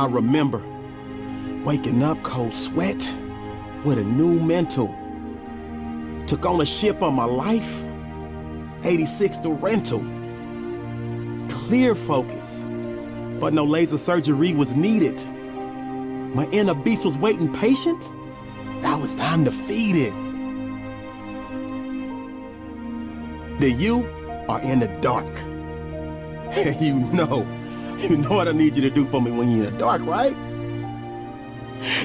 I remember waking up cold sweat with a new mental. Took on a ship on my life, 86 the rental. Clear focus, but no laser surgery was needed. My inner beast was waiting patient. Now it's time to feed it. The you are in the dark. You know what I need you to do for me when you're in the dark, right?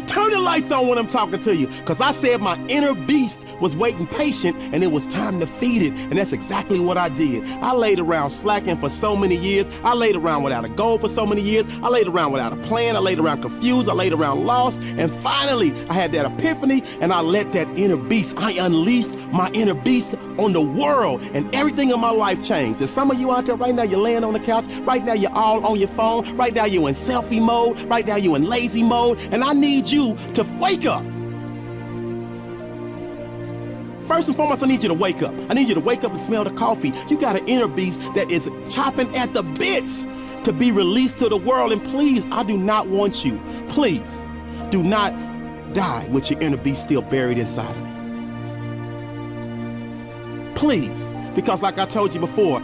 Turn the lights on when I'm talking to you, because I said my inner beast was waiting patient and it was time to feed it, and that's exactly what I did. I laid around slacking for so many years. I laid around without a goal for so many years. I laid around without a plan. I laid around confused. I laid around lost, and finally I had that epiphany, and I let that inner beast, I unleashed my inner beast on the world, and everything in my life changed. And some of you out there right now, you're laying on the couch. Right now you're all on your phone. Right now you're in selfie mode. Right now you're in lazy mode, and I need you to wake up. First and foremost, I need you to wake up. I need you to wake up and smell the coffee. You got an inner beast that is chopping at the bits to be released to the world. And please, I do not want you, please, do not die with your inner beast still buried inside of you. Please, because like I told you before,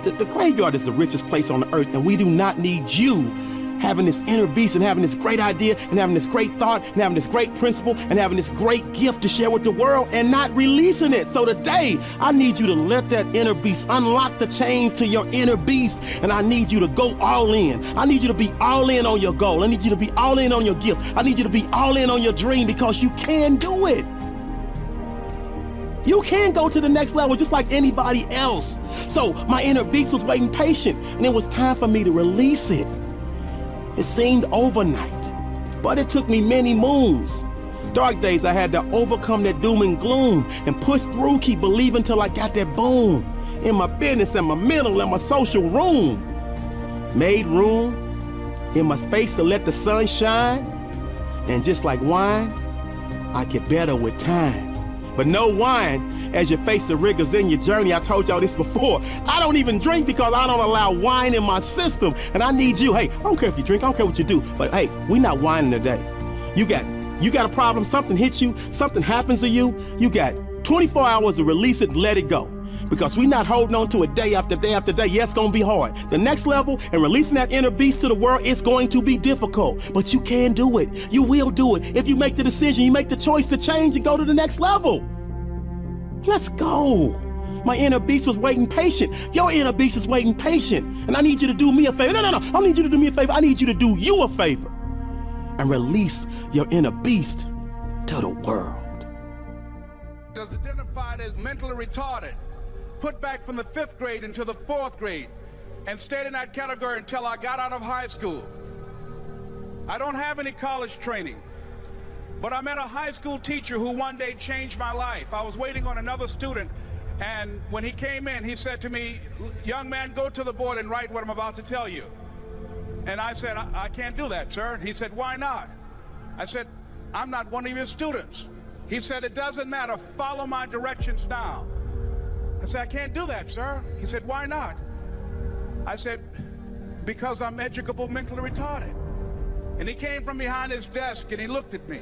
the graveyard is the richest place on the earth, and we do not need you having this inner beast and having this great idea and having this great thought and having this great principle and having this great gift to share with the world and not releasing it. So today, I need you to let that inner beast unlock the chains to your inner beast, and I need you to go all in. I need you to be all in on your goal. I need you to be all in on your gift. I need you to be all in on your dream, because you can do it. You can go to the next level just like anybody else. So my inner beast was waiting patient, and it was time for me to release it. It seemed overnight, but it took me many moons. Dark days I had to overcome that doom and gloom and push through, keep believing till I got that boom in my business and my mental and my social room. Made room in my space to let the sun shine, and just like wine, I get better with time. But no wine as you face the rigors in your journey. I told y'all this before. I don't even drink because I don't allow wine in my system. And I need you. Hey, I don't care if you drink, I don't care what you do, but hey, we not whining today. You got a problem, something hits you, something happens to you, you got 24 hours to release it and let it go. Because we're not holding on to it day after day after day. Yeah, it's gonna be hard. The next level and releasing that inner beast to the world, it's going to be difficult, but you can do it. You will do it. If you make the decision, you make the choice to change and go to the next level. Let's go. My inner beast was waiting patient. Your inner beast is waiting patient. And I need you to do me a favor. No. I don't need you to do me a favor. I need you to do you a favor and release your inner beast to the world. Was identified as mentally retarded, put back from the 5th grade into the 4th grade, and stayed in that category until I got out of high school. I don't have any college training, but I met a high school teacher who one day changed my life. I was waiting on another student, and when he came in, he said to me, "Young man, go to the board and write what I'm about to tell you." And I said, I can't do that, sir. He said, "Why not?" I said, "I'm not one of your students." He said, "It doesn't matter. Follow my directions now." I said, "I can't do that, sir." He said, "Why not?" I said, "Because I'm educable mentally retarded." And he came from behind his desk and he looked at me.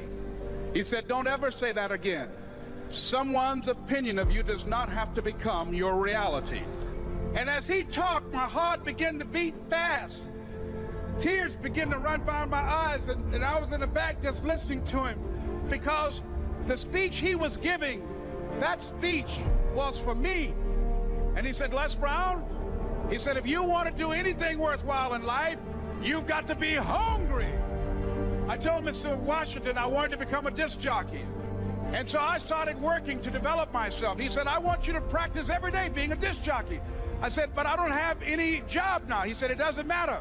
He said, "Don't ever say that again. Someone's opinion of you does not have to become your reality." And as he talked, my heart began to beat fast. Tears began to run down my eyes, and I was in the back just listening to him, because the speech he was giving, that speech was for me. And he said, "Les Brown," he said, "if you want to do anything worthwhile in life, you've got to be hungry." I told Mr. Washington I wanted to become a disc jockey. And so I started working to develop myself. He said, "I want you to practice every day being a disc jockey." I said, "But I don't have any job now." He said, "It doesn't matter."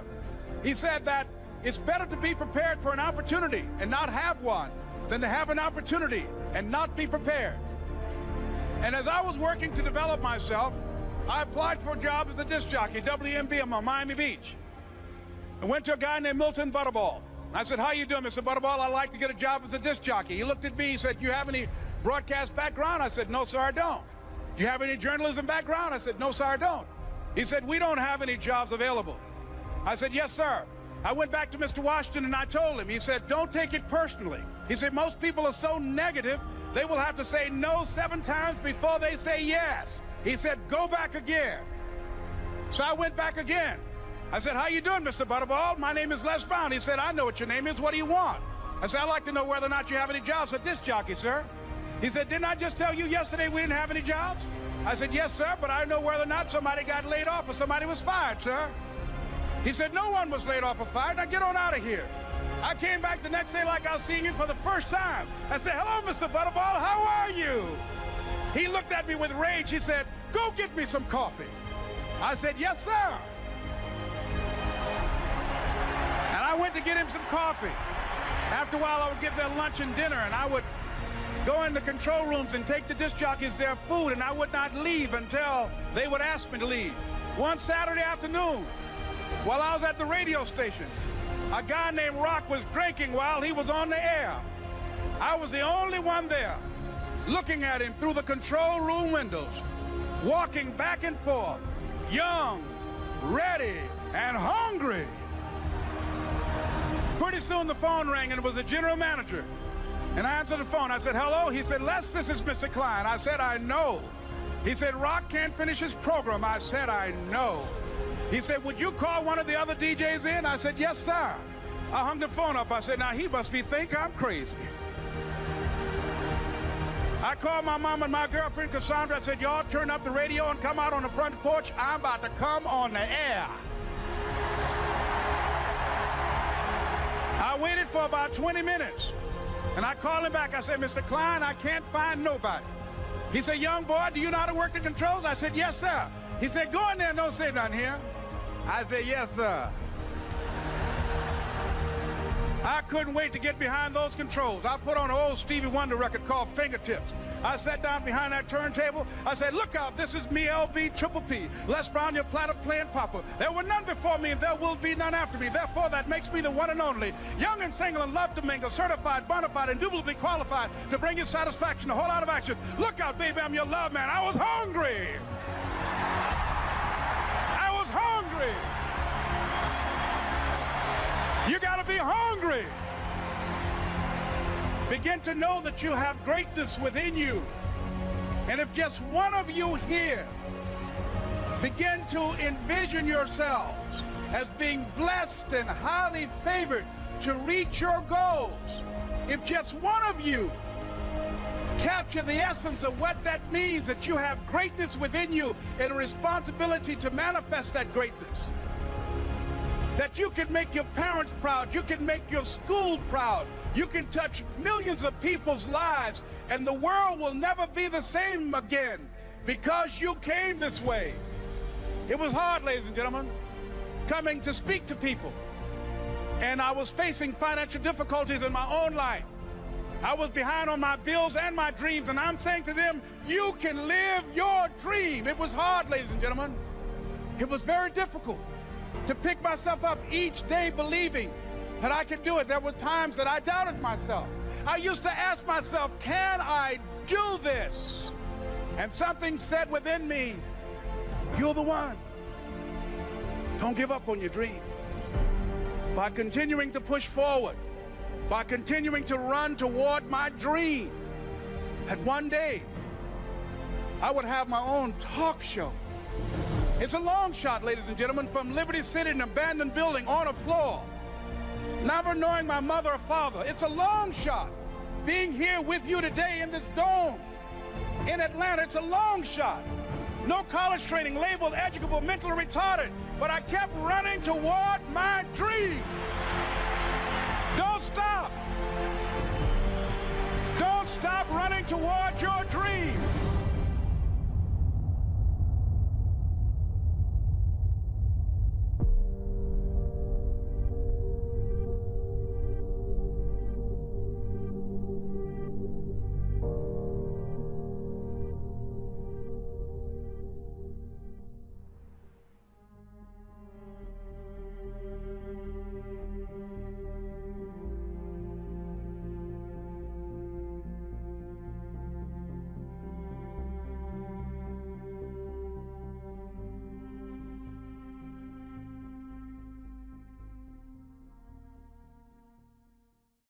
He said that it's better to be prepared for an opportunity and not have one than to have an opportunity and not be prepared. And as I was working to develop myself, I applied for a job as a disc jockey, WMBM on Miami Beach. I went to a guy named Milton Butterball. I said, "How you doing, Mr. Butterball? I'd like to get a job as a disc jockey." He looked at me, he said, "You have any broadcast background?" I said, "No, sir, I don't." "You have any journalism background?" I said, "No, sir, I don't." He said, "We don't have any jobs available." I said, "Yes, sir." I went back to Mr. Washington and I told him, he said, don't take it personally. He said, most people are so negative, they will have to say no 7 times before they say yes. He said, go back again. So I went back again. I said, how you doing, Mr. Butterball? My name is Les Brown. He said, I know what your name is. What do you want? I said, I'd like to know whether or not you have any jobs at disc jockey, sir. He said, didn't I just tell you yesterday we didn't have any jobs? I said, yes, sir, but I know whether or not somebody got laid off or somebody was fired, sir. He said, no one was laid off or fired. Now get on out of here. I came back the next day like I was seeing him for the first time. I said, hello, Mr. Butterball, how are you? He looked at me with rage. He said, go get me some coffee. I said, yes, sir. And I went to get him some coffee. After a while, I would get their lunch and dinner, and I would go in the control rooms and take the disc jockeys their food, and I would not leave until they would ask me to leave. One Saturday afternoon, while I was at the radio station, a guy named Rock was drinking while he was on the air. I was the only one there, looking at him through the control room windows, walking back and forth, young, ready, and hungry. Pretty soon the phone rang, and it was the general manager. And I answered the phone. I said, hello? He said, Les, this is Mr. Klein. I said, I know. He said, Rock can't finish his program. I said, I know. He said, would you call one of the other DJs in? I said, yes, sir. I hung the phone up. I said, now he must think I'm crazy. I called my mom and my girlfriend, Cassandra. I said, y'all turn up the radio and come out on the front porch. I'm about to come on the air. I waited for about 20 minutes. And I called him back. I said, Mr. Klein, I can't find nobody. He said, young boy, do you know how to work the controls? I said, yes, sir. He said, go in there and don't say nothing here. I said, yes, sir. I couldn't wait to get behind those controls. I put on an old Stevie Wonder record called Fingertips. I sat down behind that turntable. I said, look out, this is me, LB Triple P. Les Brown, your platter playing papa. There were none before me, and there will be none after me. Therefore, that makes me the one and only. Young and single and love to mingle, certified, bona fide, indubitably qualified to bring you satisfaction, a whole lot of action. Look out, baby, I'm your love man. I was hungry. I was hungry. You gotta be hungry. Begin to know that you have greatness within you. And if just one of you here begin to envision yourselves as being blessed and highly favored to reach your goals, if just one of you capture the essence of what that means, that you have greatness within you and a responsibility to manifest that greatness, that you can make your parents proud, you can make your school proud, you can touch millions of people's lives, and the world will never be the same again because you came this way. It was hard, ladies and gentlemen, coming to speak to people. And I was facing financial difficulties in my own life. I was behind on my bills and my dreams, and I'm saying to them, you can live your dream. It was hard, ladies and gentlemen. It was very difficult to pick myself up each day believing that I could do it. There were times that I doubted myself. I used to ask myself, can I do this? And something said within me, you're the one. Don't give up on your dream. By continuing to push forward, by continuing to run toward my dream, that one day I would have my own talk show. It's a long shot, ladies and gentlemen, from Liberty City, an abandoned building on a floor, never knowing my mother or father. It's a long shot. Being here with you today in this dome in Atlanta, it's a long shot. No college training, labeled educable, mentally retarded, but I kept running toward my dream. Don't stop. Don't stop running toward your dream.